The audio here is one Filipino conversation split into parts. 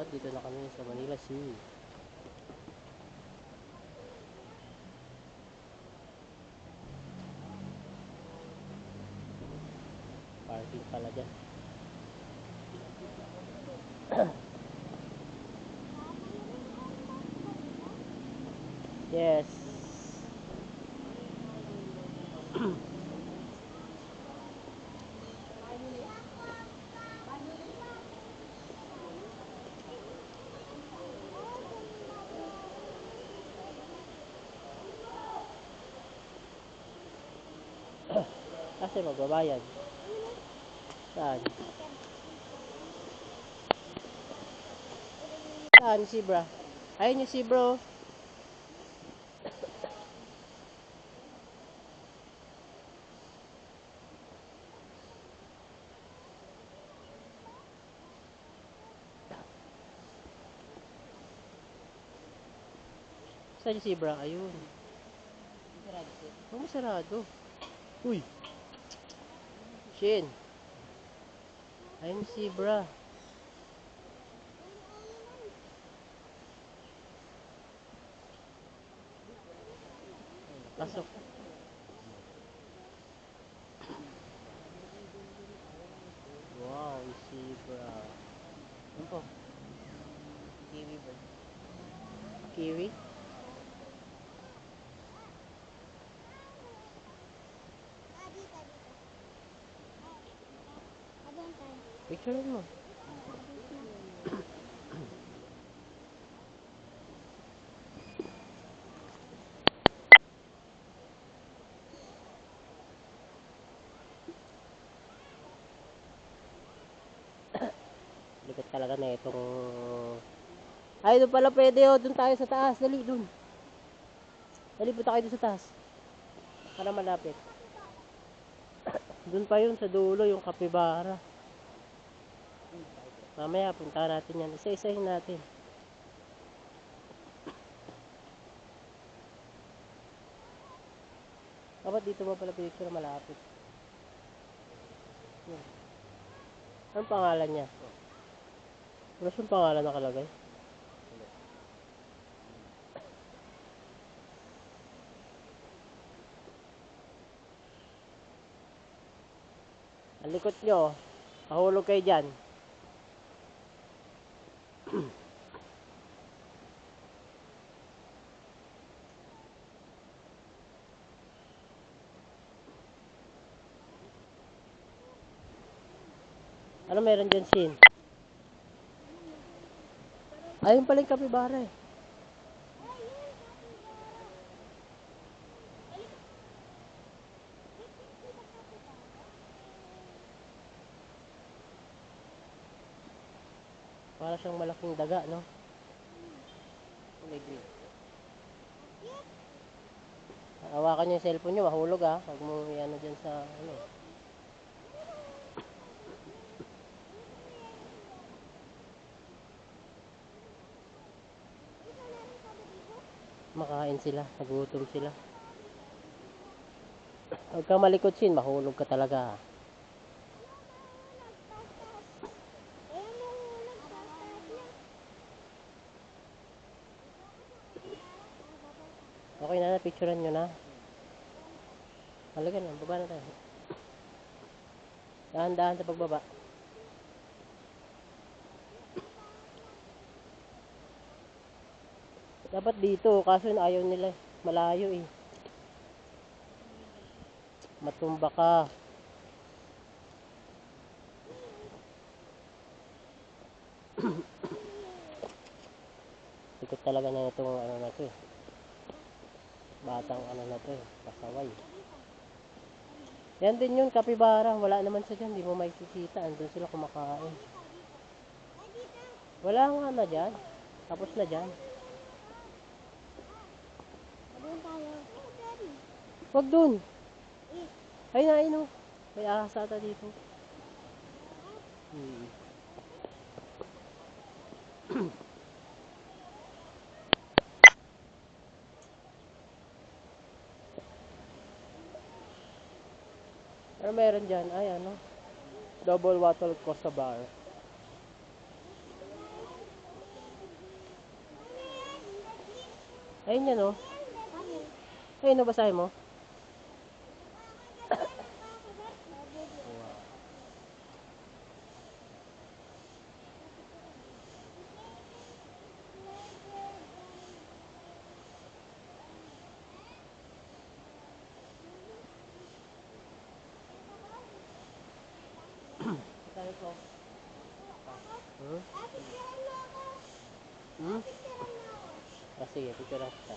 At dito na kami sa Manila Sea. Parking pala dyan. Yes. Kasi magbabayad. Saan? Saan si Bra? Ayun yung si Bro. Saan yung si Bra? Ayun. Oh, masarado. Uy. Shin. Ayun si Bra. Pasok. Wow, si Bra. Ano po? Kiwi ba? Kiwi? Picture mo. Likod talaga na itong... Ay, doon pala pwede oh. Doon tayo sa taas. Dali, doon. Dali, punta kayo doon sa taas. Para malapit. Doon pa yun sa dulo, yung kapibara. Mamaya, punta natin yan. Isa-isahin natin. Dapat dito mo pala picture malapit. Anong pangalan niya? Wala siyang pangalan nakalagay. Ang likod nyo, mahulog kayo dyan. Ano meron dyan, Shin? Ayun pala yung kapibara eh. Para siyang malaking daga, no? Hawakan niyo yung cellphone niyo, mahulog ah. Huwag mo ano dyan sa ano. Makain sila, nagutom sila. Huwag kang malikot, Shin, mahulog ka talaga. Okay na, picturean nyo na. Halaga na, baba na tayo. Dahan-dahan sa pagbaba. Dapat dito, kaso ayaw nila. Malayo eh. Matumba ka. Ikot talaga na itong ano na to eh. Batang ano na to eh. Pasaway. Yan din yun, kapibara. Wala naman siya dyan. Hindi mo makikita. Andun sila kumakain. Wala nga na dyan. Tapos na dyan. Wag dun. Ay na, ayun o. May ahas ata dito. Ano meron dyan? Ay ano. Double wattle Costa Bar. Ayun yan, oh. Ayun, nabasahin mo. Hmm? Hmm? Ah, sige, picture lang kita.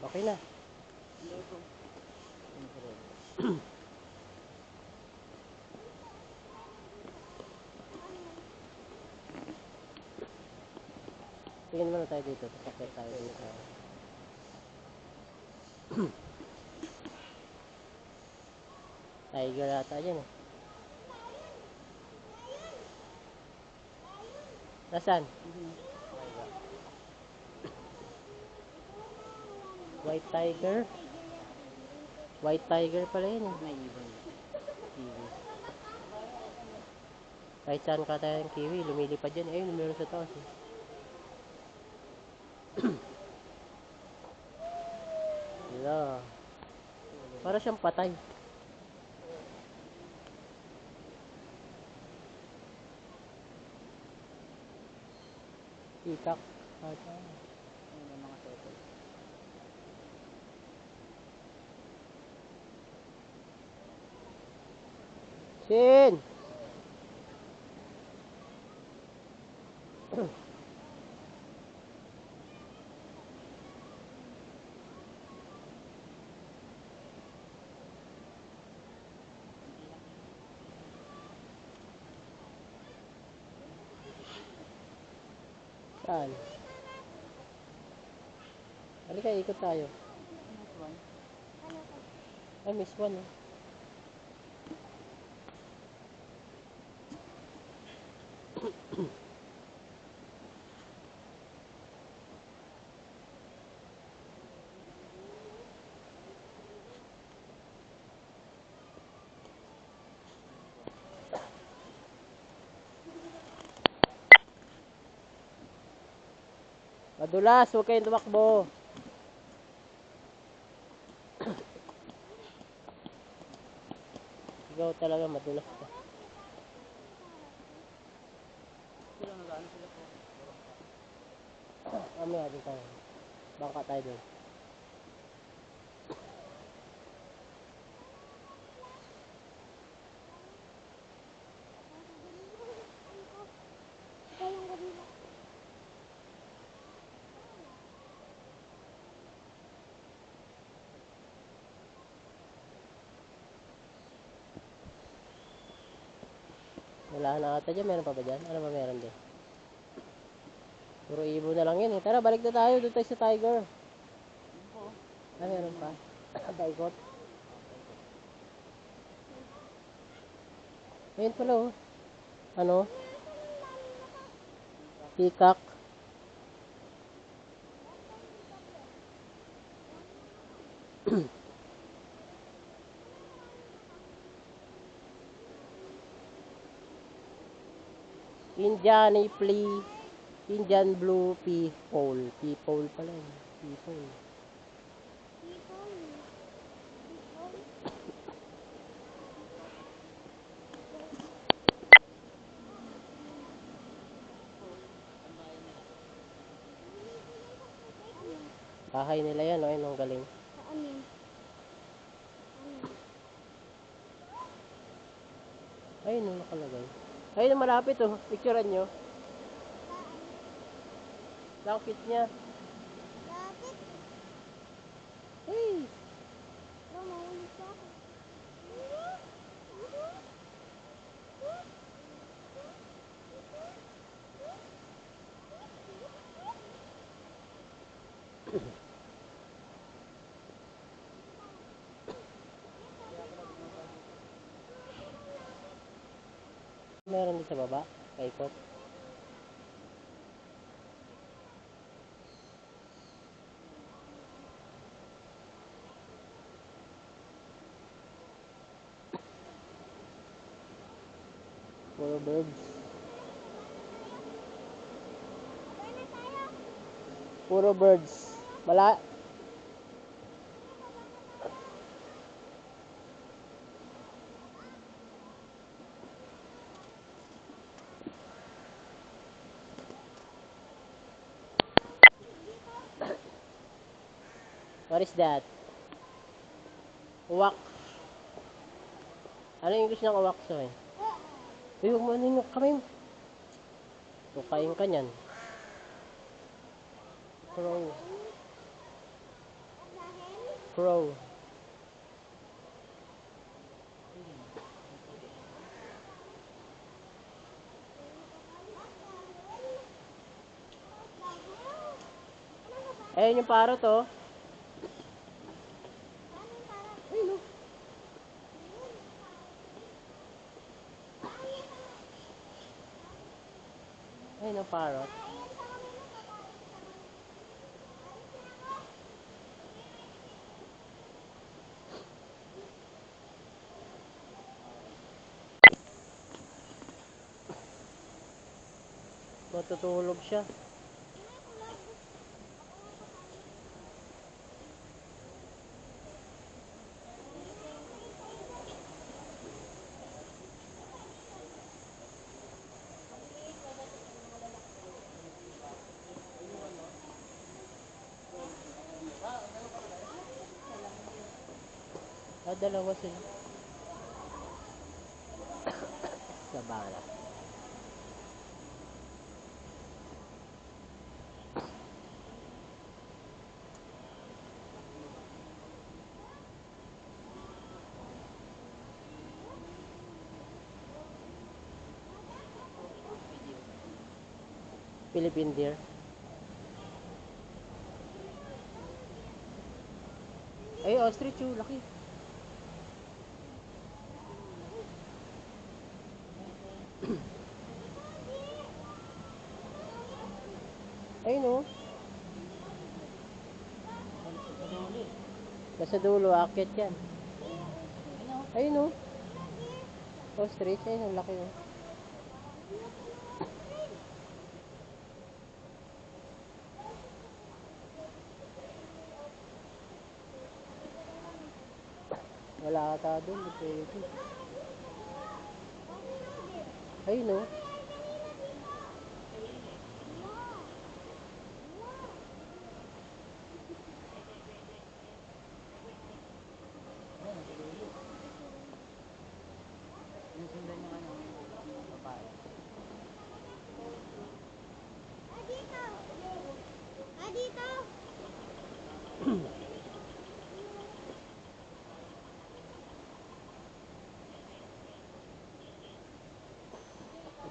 Okay na. Tingin muna tayo dito. Tapos tayo dito. Tiger ata dyan eh. Nasaan? White tiger. White tiger pala yun eh. Kahit saan ka tayo ng kiwi, lumilipad yan. Ayun, meron sa taas eh. Wala. Para siyang patay. Peacock. Sin! Saan? Halika, ikot tayo. Ay, miss one eh. Madulas, huwag kayong tumakbo. Ikaw talaga madulas ka. Mamaya din tayo. Bangka tayo doon. Wala na ata dyan. Meron pa ba dyan? Ano ba meron din? Puro ibo na lang yun eh. Tara, balik na tayo. Doon tayo sa tiger. Ah, meron pa. Daikot. Ayun pala oh. Ano? Peacock. Indian flea. Indian blue peafowl. Peafowl pala yun. Peafowl. Bahay nila yan, oh, yun ang galing. Ayun, oh, nakalagay. Ayun, malapit, oh. Picturean nyo. Ang cute niya. Hey! Meron din sa baba. Kaikot. Puro birds. Puro birds. What is that? Uwak. Ano yung English ng uwak, Soy? Uy, huwag mo ninyo kami. Tukain ka niyan. Crow. Crow. Ayun yung parrot, oh. Ayun, oh. Ayun ang parrot. Matutulog siya. Dalawa sila. Sabana. Philippine deer. Ay, ostrich, oh, laki. Ayun, oh. Nasa dulo, akit yan. Ayun, oh. Ostrich, ayun, ang laki, oh. Wala ata doon, pwede. Ayun, oh. Yung sundan yung ano, babae. Dito!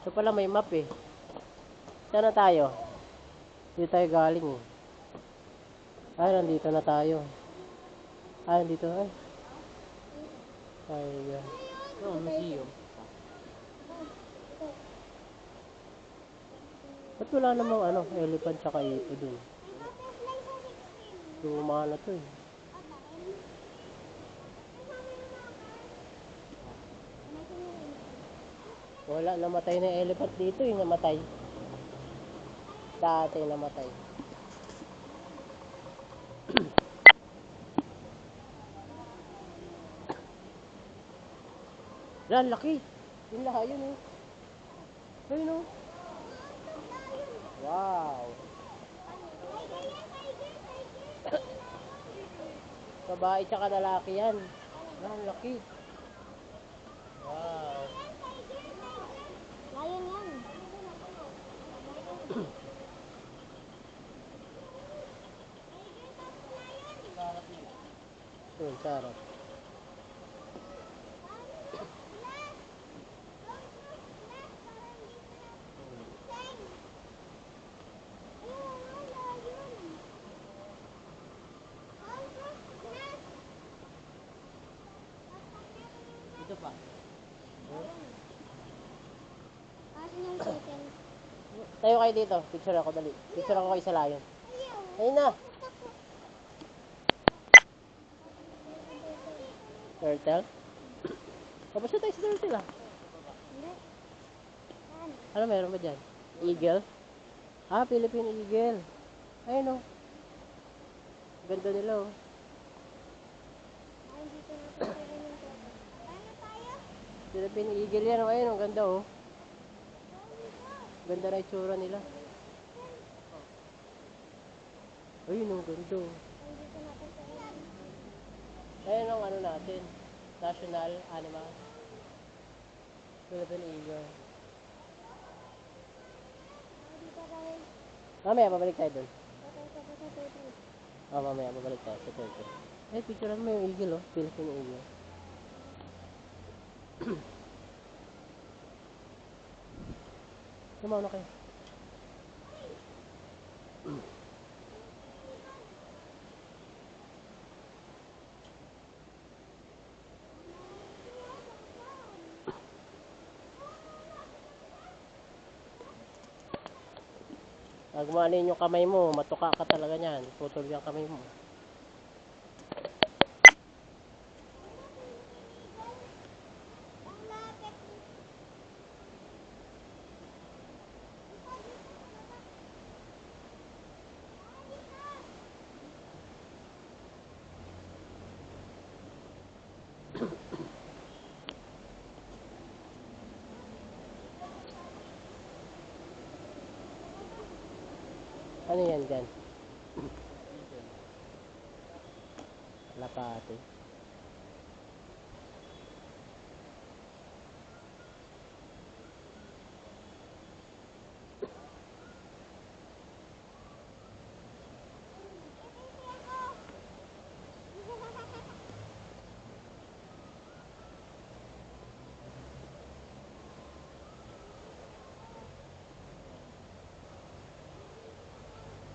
Ito pala may map eh. Saan na tayo? Dito tayo galing eh. Ay, nandito na tayo. Ay, nandito. Ay. Ay, yan. Ito, museum. Ba't wala namang ano, elephant tsaka ito dun? Luma na to eh. Wala, namatay na elephant dito eh, namatay. Dati namatay. Yan, laki. Yung laha yun eh. Ayun oh. Wow. Babae tsaka lalaki yan. Yan, laki. Wow. Lion yan. Yun, sarap. Ito pa. Asan yung chicken? Tayo kayo dito. Picture ako, dali. Picture ako kayo sa layon. Ayun na. Turtle? Tapos na tayo sa turtle ah. Hindi. Ano meron ba dyan? Eagle? Ah, Philippine Eagle. Ayun o. Ganda nila oh. Ay, dito natin sila yung toto. Paano tayo? Philippine Eagle yan oh. Ayun oh, ganda oh. Ganda na itsura nila. Ayun oh, ganda oh. Ay, dito natin sila yung Ayun ang ano natin. National Animal. Philippine Eagle. dito tayo. Mamaya, babalik tayo dun. Patay ka pa sa toto. Mamaya, babalik tayo sa turtle. Eh, picturean mo yung eagle oh. Philippine Eagle. Lumaw na kayo. Pag maalin yung kamay mo, matuka ka talaga niyan. Putol yung kamay mo. Ang lapit. Ano yan dyan? Lapate.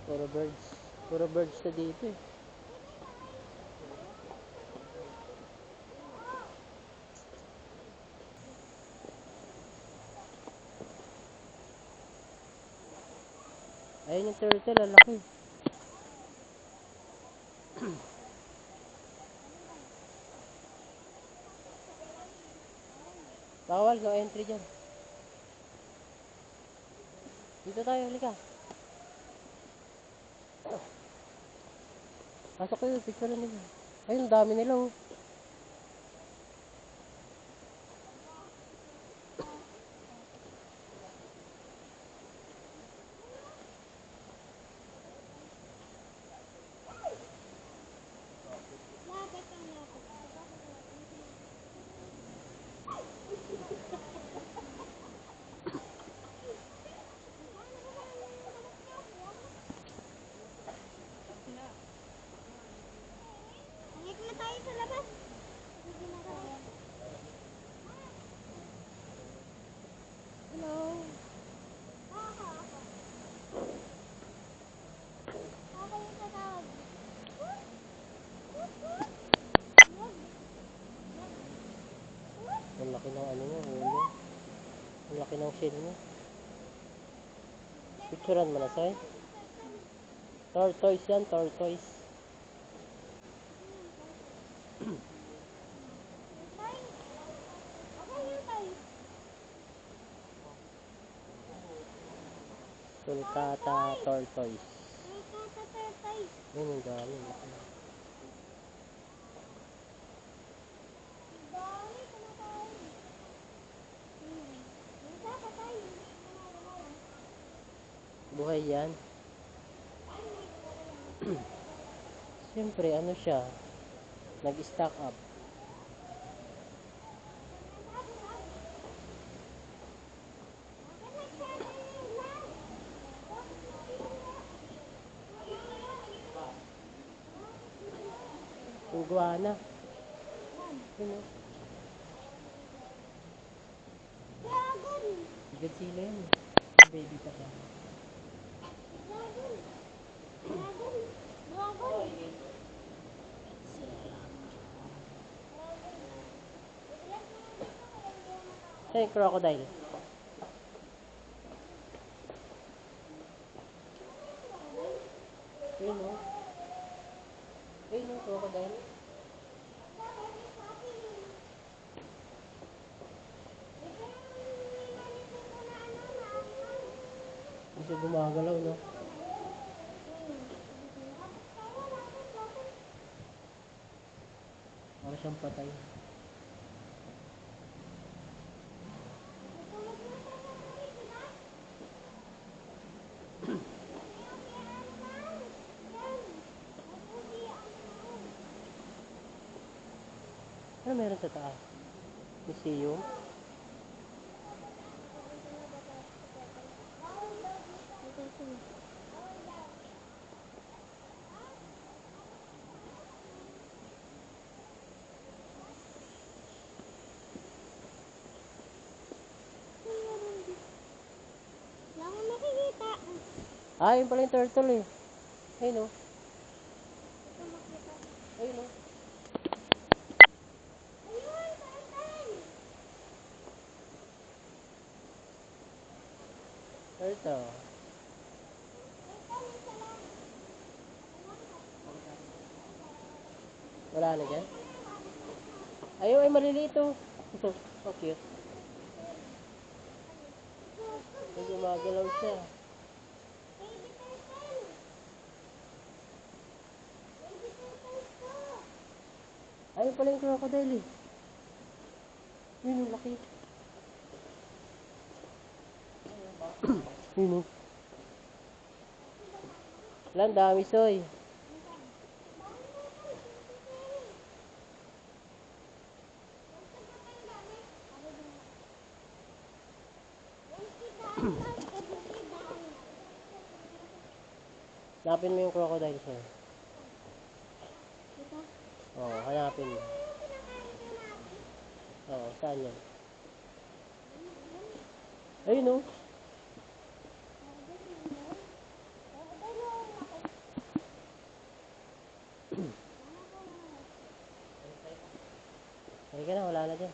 Puro birds. Puro birds na dito eh. Ayun yung turtle, ang laki. Bawal, no entry dyan. Dito tayo, halika. Pasok kayo, picture nila. Ayun, ang dami nila oh. Lapit ang lapit. Hangit na tayo sa labas. Hello. Ako. Ako yung tatawag. Ang laki ng ano niya, ulo. Ang laki ng shell niya. Picturean mo na, Sai. Tortoise yan, tortoise. Sulcata tortoise. Yun yung dami. Buhay yan. Siyempre, ano siya? Nag-stack up. Iguana. Yun o. Godzilla yun. Baby pa siya. Siya yung crocodile. Yun o. Yun o, crocodile. Gumagalaw, no? Para siyang patay. Ano meron sa taas? Museum? Wala akong nakikita. Ah, yun pala yung turtle eh. Ayun, no? Ito makita. Ayun, no? Ayun, turtle! Turtle. Turtle, isa lang. Wala na dyan? Ayun, ay maliliit, oh. So cute. Ay, gumagalaw siya. Baby turtle! Baby turtle to! Ayun pala yung crocodile eh. Yun, yung laki. Yun, oh. Wala, ang dami, Soy. Hanapin mo yung crocodile, Soy. Oo, hanapin mo. Oo, saan yan? Ayun, oh. Halika na, wala na dyan.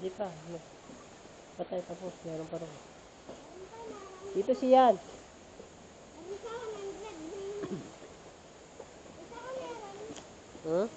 Hindi pa. Patay tapos. Meron pa rin. Dito siyan. Hmm?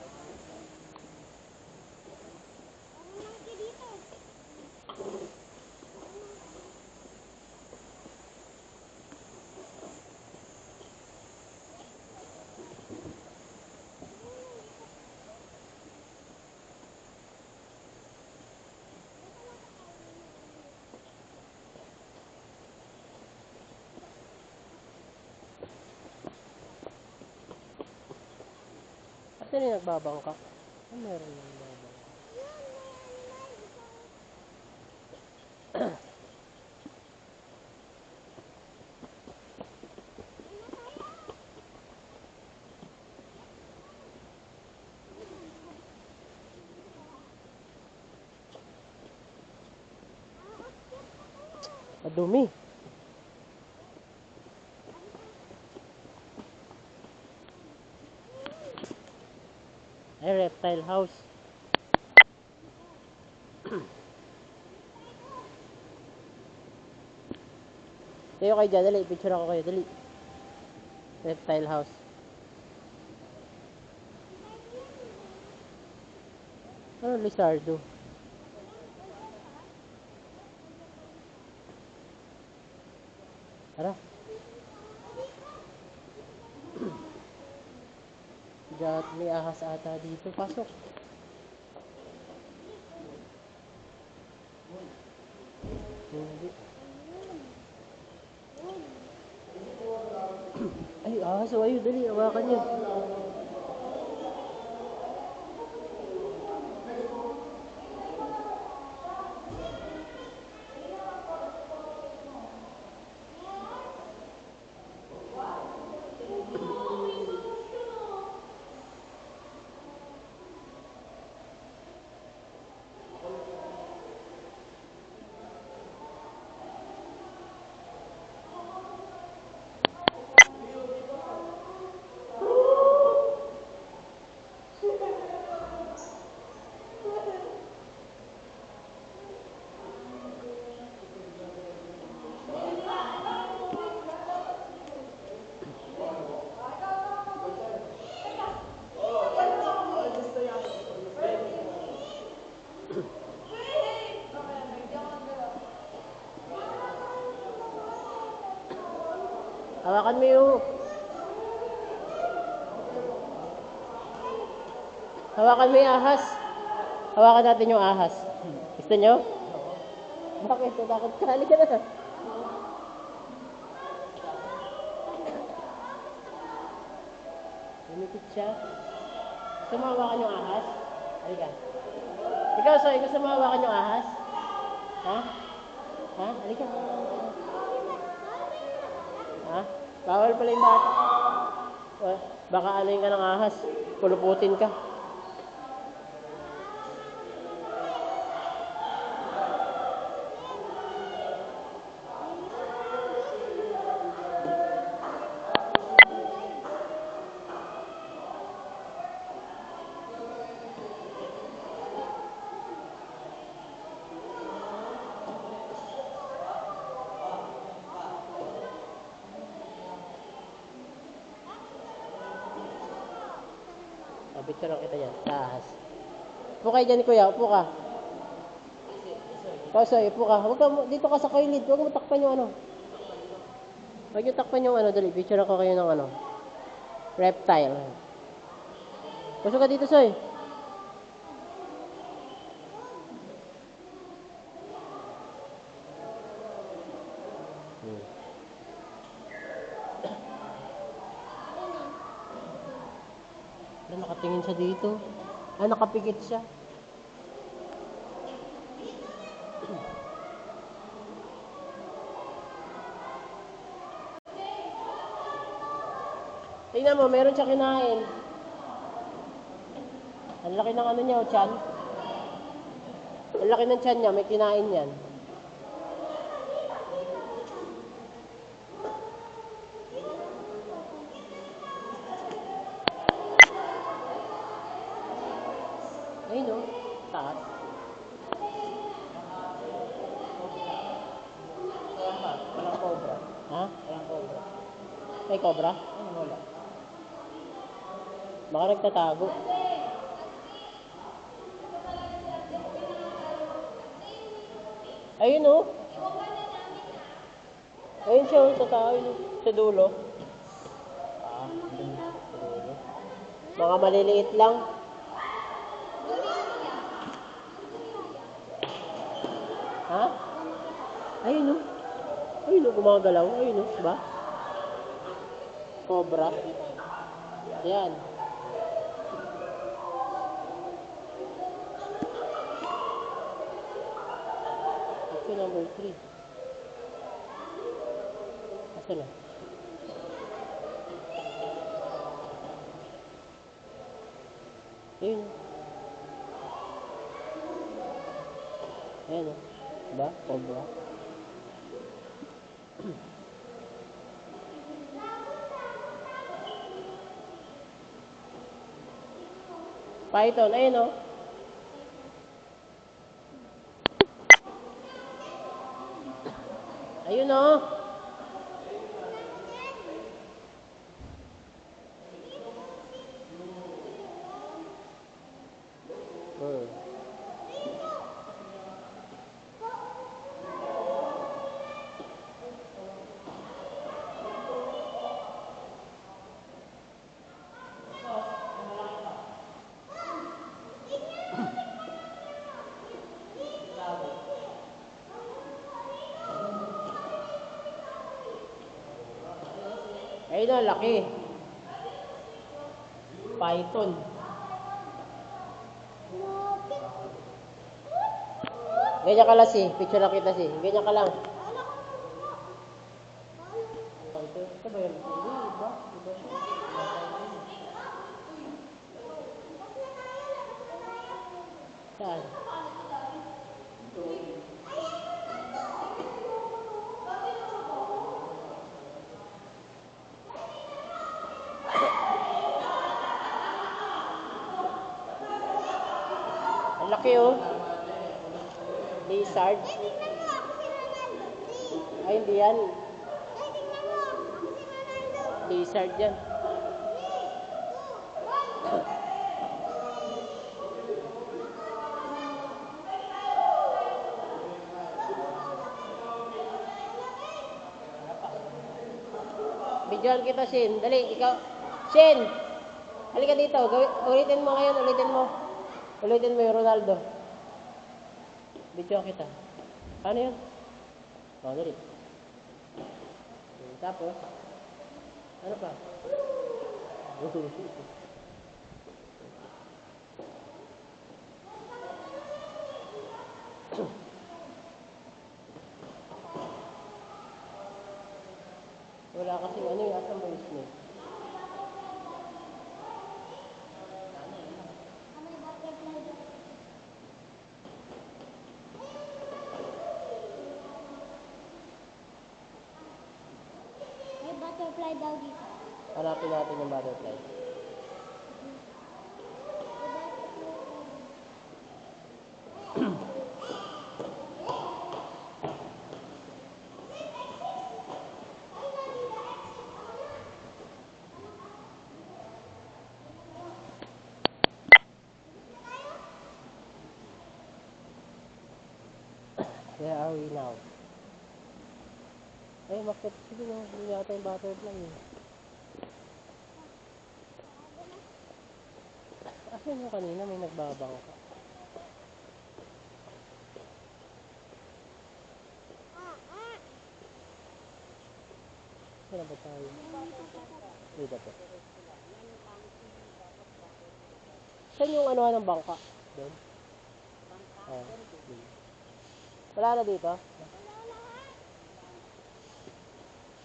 Saan yung nagbabangka? Ano meron yung nagbabangka? Madumi. Ay, reptile house. Tayo kayo dyan, dali. Picture ako kayo, dali. Reptile house. Ano, lizardo? Tara. Gat, may ahas ata dito. Pasok. Hindi. Ay, ahas. O, ayun, dali. Awakan nyo. Hawakan mo yung... Hawakan mo yung ahas. Hawakan natin yung ahas. Gusto nyo? Bakit? Natakot ka? Halika na. Lumipit siya. Gusto mo hawakan yung ahas? Halika. Ikaw, Soy, gusto mo hawakan yung ahas? Ha? Ha? Halika. Ha? Bawal pala yung bata. Baka ano ka ng ahas. Puluputin ka. Picture kita dyan. Tahas. Upo kayo dyan, kuya. Upo ka. Kasi, upo ka. Huwag ka. Dito ka sa kailid. Huwag mo takpan yung ano. Huwag yung takpan yung ano. Dali. Picture ako kayo ng ano. Reptile. Pasok ka dito, Soy. Nakatingin siya dito. Nakapikit siya. Tingnan mo, meron siya kinain. Ang laki ng ano niya, tiyan. Ang laki ng tiyan niya, may kinain yan. Ayun o, taas. Walang cobra. Ha? Walang cobra. May cobra? Wala. Baka nagtatago. Ayun o. Ayun siya o, sa tao yun. Sa dulo. Sa dulo. Mga maliliit lang. Ha? Ayun o. Ayun o, gumagalaw. Ayun o, ba? Cobra. Yan. Picture number 3. Asa na? Ayun o. Ayan o. Diba? Cobra. Python. Ayun o. Ayun o. Ayun o, laki. Python. Ganyan ka lang si. Picture na kita si. Ganyan ka lang. Ito ba yun? Iba? Iba siya. Saan? Ang laki oh. Lizard. Ay, hindi yan. Lizard yan. Videoan kita, Shin. Dali, ikaw. Shin! Halika dito. Ulitin mo ngayon, ulitin mo. Ulitin mo yung Ronaldo. Videoan kita. Ano yun? O, dali. Tapos, ano pa? Wala kasing ano yung asam mo yung snake. May butterfly dito. May butterfly daw dito. Hanapin natin yung butterfly. Where are we now? Ay, makit. Sige na, hindi yata yung butterfly eh. Asan yung kanina may nagbabang ka? Saan ba tayo? Dito po. Saan yung ano ng bangka? Doon? Ah, dun. Wala na dito?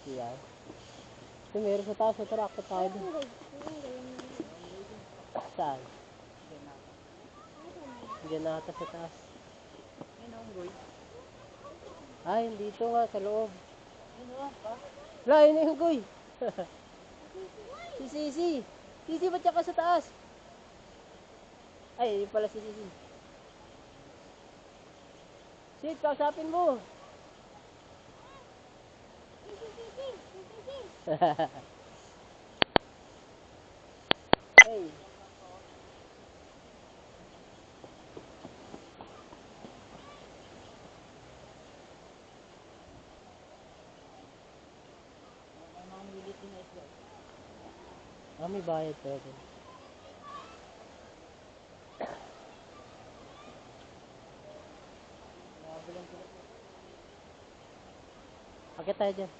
Siya. Kung meron sa taas, tara, akit tayo doon. Saan? Diyan na ata sa taas. Ay, dito nga, sa loob. Wala, yun yung goy. Si Sisi. Sisi, ba't ka sa taas? Ay, yun pala si Sisi. Sid, kausapin mo. Hey. May bayad pwede. Akit tayo dyan.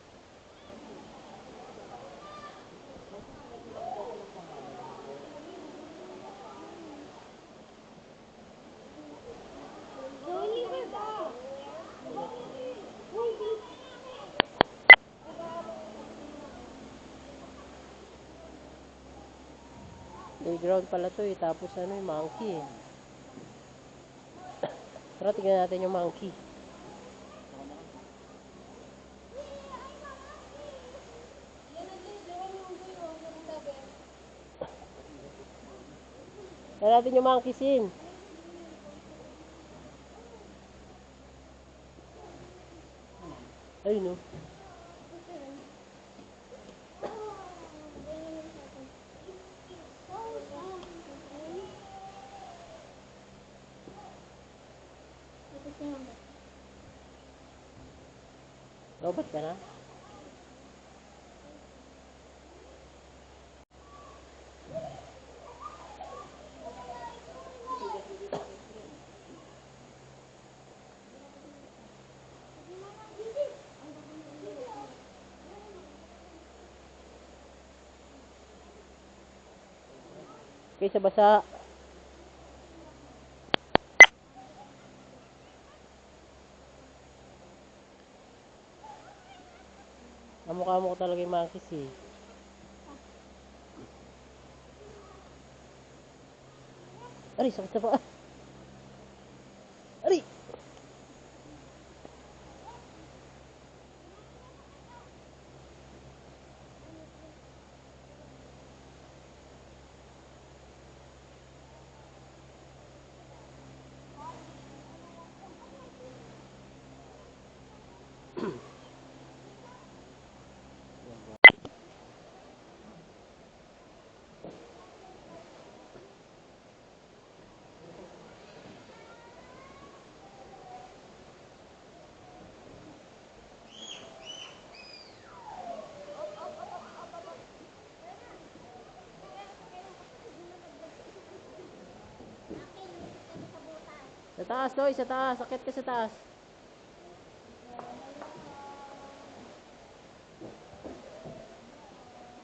Playground pala to eh. Tapos ano yung monkey eh. Tara, tignan natin yung monkey. Tignan natin yung monkey, Sin. Ayun no. Robot ka na? Okay, sa basa. Kamukha mo ko talaga yung monkeys eh. Aray, sakit sa paa. Aray! Sa taas, Toy. Sa taas. Akit ka sa taas.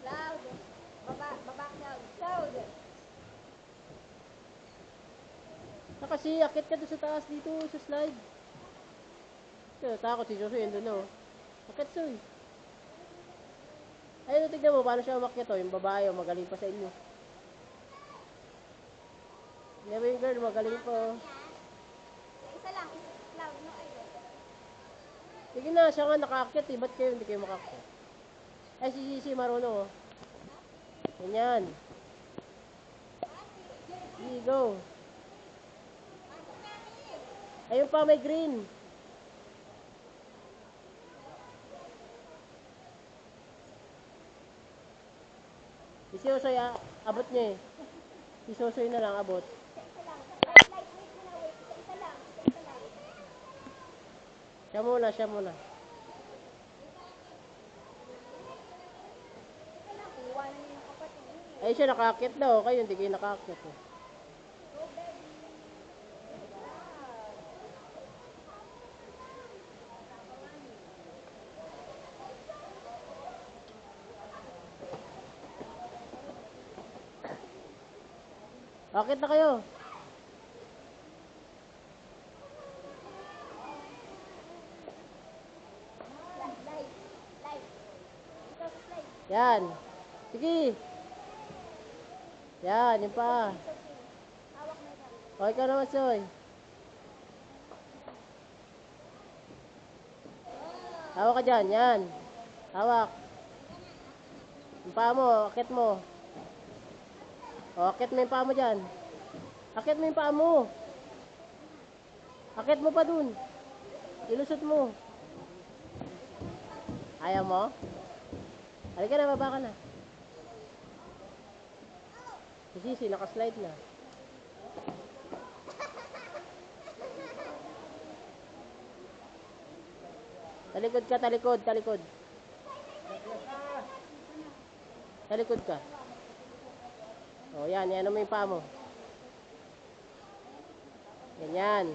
Cloud. Baba, Cloud. Cloud. Kasi, akit ka doon sa taas dito. Sa slide. Takot si Joshua. Yun doon, oh. Akit, Soy. Ayun, tignan mo. Paano siya umakyat, oh. Yung babae, oh. Magaling pa sa inyo. Never yung girl. Magaling pa, oh. Isa lang. Cloud, no idol. Sige na, siya nga nakaakyat eh. Ba't kayo hindi kayo makaakyat? Ay, si marunong oh. Ganyan. Sige, go. Ayun pa, may green. Si Sosoy, abot niya eh. Si Sosoy na lang abot. Isa lang. Light, wait mo na, wait. Isa lang. Isa lang. Siya muna, siya muna. Isa lang. Iwanan niyo yung kapatid. Ay, siya nakaakyat daw. Kayo hindi kayo nakaakyat eh. Go, baby. Akit na kayo. Light. Light. Ikaw sa slide. Yan. Sige. Yan, yung pa. Hawak na ikaw. O, ikaw naman, Soy. Hawak ka dyan, yan. Hawak. Yung paa mo, akit mo. O, akit mo yung paa mo dyan. Akit mo yung paa mo. Akit mo pa dun. Ilusot mo. Ayaw mo? Halika na, baba ka na. Si nakaslide na. Talikod ka, talikod, talikod. Talikod ka. O, yan, yan mo yung paa mo. Ganyan.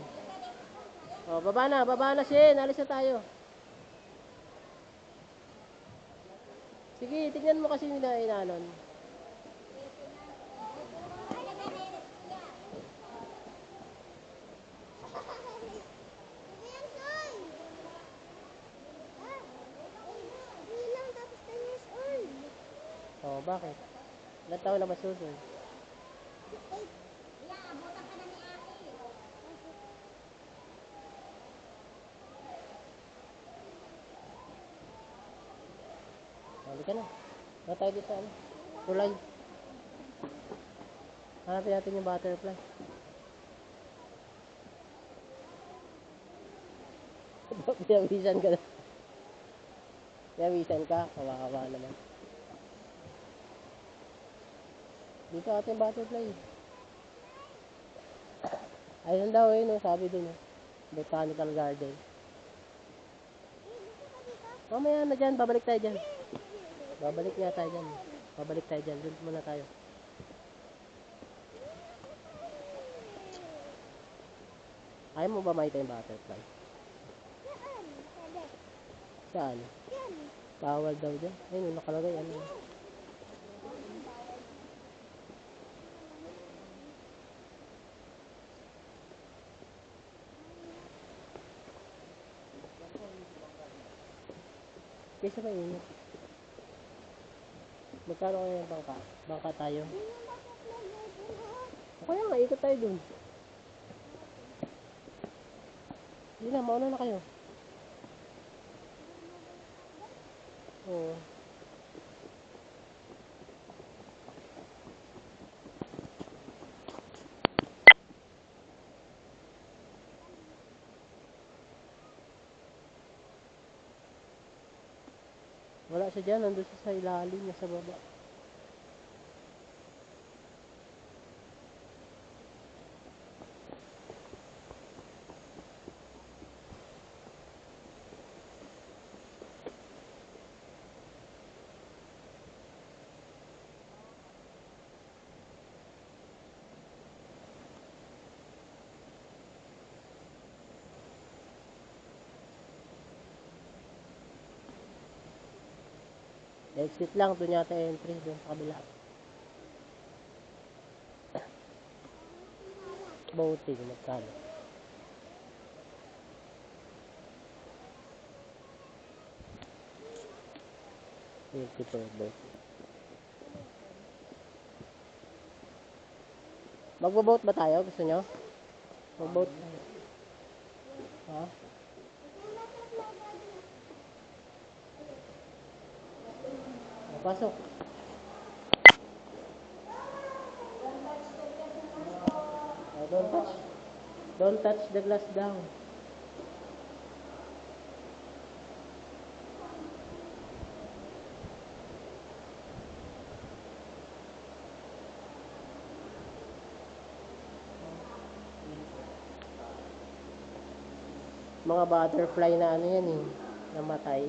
O, baba na, Shin. Alis na tayo. Sige, tignan mo kasi nila inanon. O, bakit? Ilan taon na ba susunod? Halika na. Wala tayo dito sa ano? Tulay. Hanapin natin yung butterfly. Pinawisan ka na. Pinawisan ka. Kawawa naman. Dito ating butterfly. Ayun daw eh, no? Sabi dun eh. Botanical garden. Mamaya na dyan, babalik tayo dyan. Babalik nga tayo dyan. Babalik tayo dyan. Doon muna tayo. Ayaw mo ba makita yung butterfly? Saan? Bawal daw dyan. Ayun, nakalagay ano. Kaysa ba yun? Magkano kaya yung bangka? Bangka tayo. Kaya nga, ikot tayo dun. Hindi na, mauna na kayo. Oo. Wala siya dyan, nandun siya sa ilalim niya sa baba. Exit lang, doon yata entry, doon sa kabila. Boating, magkano? $50 boat. Magbo-boat ba tayo? Gusto nyo? Mag-boat. Ha? Pasok. Oh, don't touch the glass down. Mga butterfly na ano yan eh, namatay.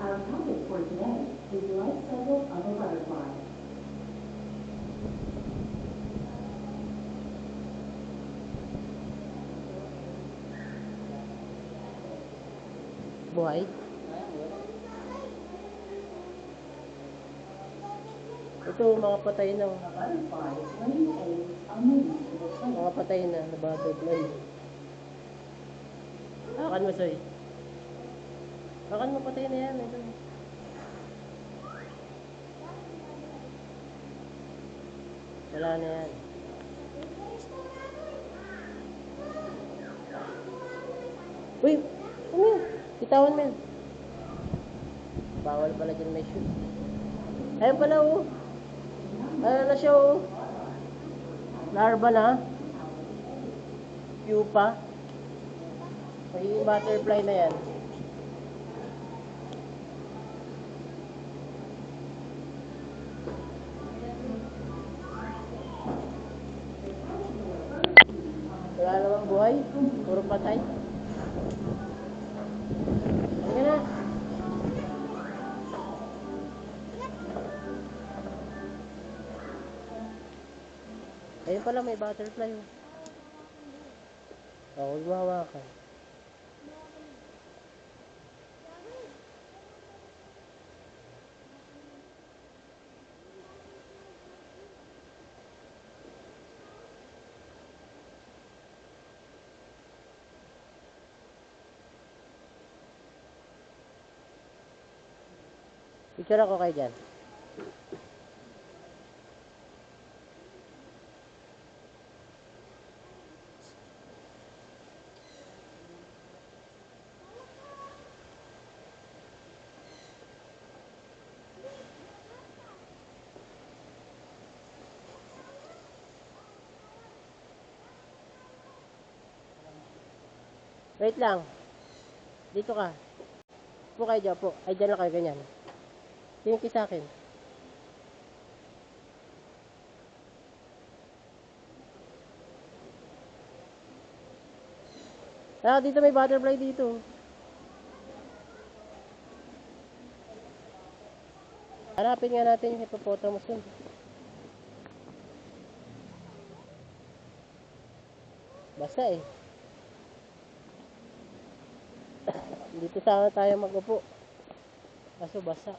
Our topic for today is life cycle of a butterfly. Buhay. Ito, mga patay na. A butterfly lays eggs on the leaves of a plant. Mga patay na butterfly. Akan mo, Soy. Akan mo, patay na yan. Ito. Wala na yan. Uy! Ano yun? Bitawan mo yan. Bawal pala dyan may shoot. Ayun pala, oh. Ano na siya, oh. Larva na. Pupa. Magiging butterfly na yan. Wala namang buhay. Puro patay. Sige na. Ayun pala, may butterfly. Oh, huwag mo hawakan. Picture ako kayo dyan. Wait lang. Dito ka. Po kayo dyan po. Ay, dyan lang kayo ganyan. Tingin kayo sa akin. Ah, dito may butterfly dito. Hanapin nga natin yung hippopotamus yun. Basta eh. Dito sana tayo mag-upo. Kaso basa.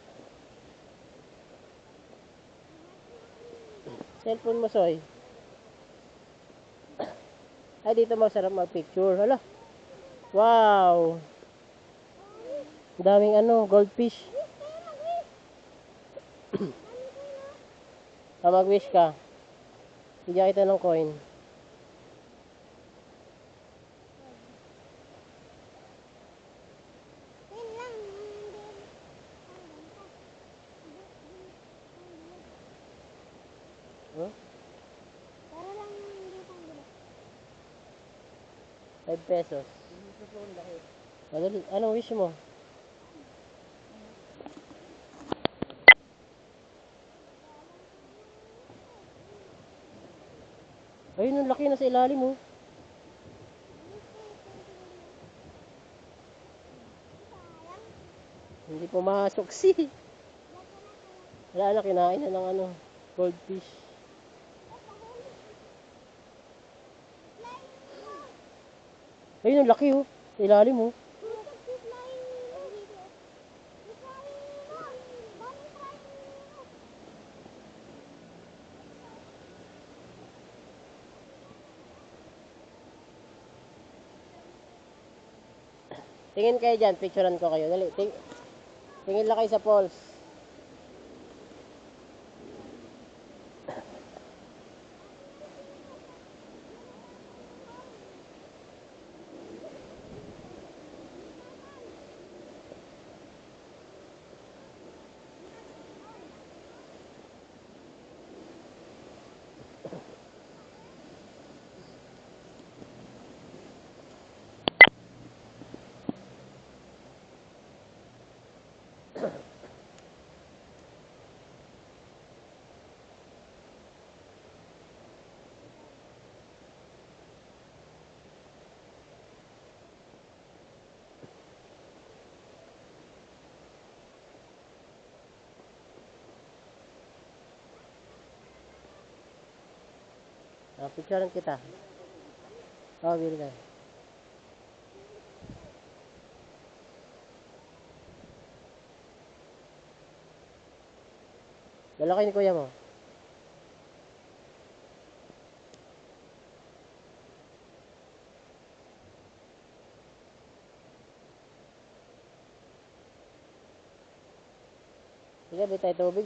Cellphone mo, Soy. Ay, dito masarap mag-picture. Hala. Wow. Ang daming ano, goldfish. Mag-wish ka. Bigyan kita ng coin. Yun lang. Huh? Para lang hindi pang 5 pesos. Madali. Anong wish mo? Ayun, ang laki na sa ilalim mo. Hindi pumasok si. Wala na, kinain na ng ano, goldfish. Ayun, ang laki oh. Sa ilalim oh. Tingin kayo dyan, picturean ko kayo. Dali, tingin lang kayo sa falls. Picturean kita. Bili ka. Dala kayo ni kuya mo. Sige, bitay tubig.